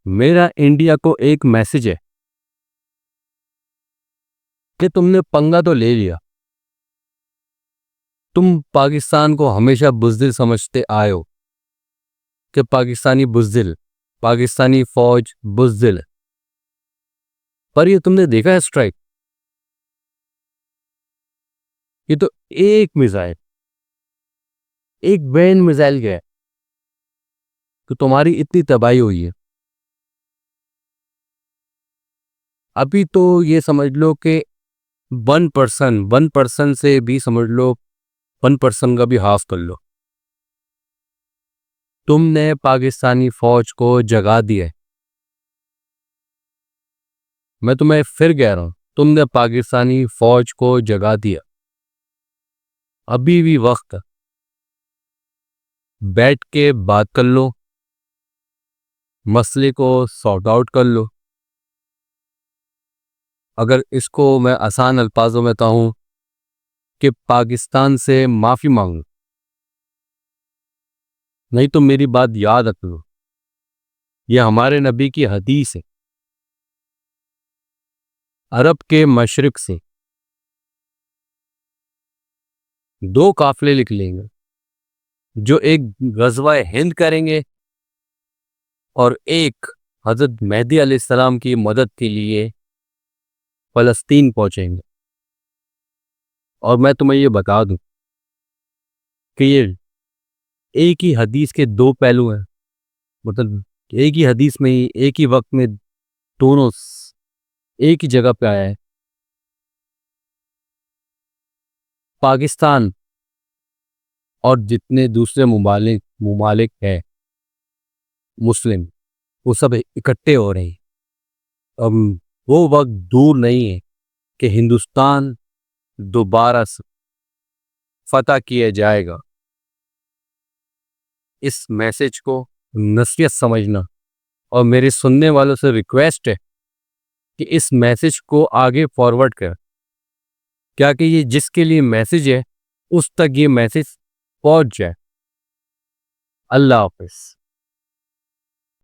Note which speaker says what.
Speaker 1: मेरा इंडिया को एक मैसेज है कि तुमने पंगा तो ले लिया। तुम पाकिस्तान को हमेशा बुज़दिल समझते आए हो कि पाकिस्तानी बुज़दिल, पाकिस्तानी फौज बुज़दिल है। पर ये तुमने देखा है स्ट्राइक, ये तो एक मिसाइल, एक बैन मिसाइल गया है तो तुम्हारी इतनी तबाही हुई है। अभी तो ये समझ लो कि 1% से भी समझ लो, 1% का भी हाफ कर लो, तुमने पाकिस्तानी फौज को जगा दिया है। मैं तुम्हें फिर कह रहा हूं, तुमने पाकिस्तानी फौज को जगा दिया। अभी भी वक्त है, बैठ के बात कर लो, मसले को सॉर्ट आउट कर लो। अगर इसको मैं आसान अल्फाजों में कहूं कि पाकिस्तान से माफ़ी मांगो, नहीं तो मेरी बात याद रख लो, यह हमारे नबी की हदीस है। अरब के मशरिक से दो काफिले निकलेंगे जो एक गज़वा हिंद करेंगे और एक हज़रत मेहदी अलैहिस्सलाम की मदद के लिए फ़लस्तीन पहुंचेंगे। और मैं तुम्हें ये बता दूं कि ये एक ही हदीस के दो पहलू हैं। मतलब एक ही हदीस में ही एक ही वक्त में दोनों एक ही जगह पे आया है। पाकिस्तान और जितने दूसरे मुमालिक मुमालिक हैं मुस्लिम, वो सब इकट्ठे हो रहे हैं। अब वो वक्त दूर नहीं है कि हिंदुस्तान दोबारा से फतह किया जाएगा। इस मैसेज को नसीहत समझना, और मेरे सुनने वालों से रिक्वेस्ट है कि इस मैसेज को आगे फॉरवर्ड कर, क्या कि ये जिसके लिए मैसेज है उस तक ये मैसेज पहुंच जाए। अल्लाह हाफिज।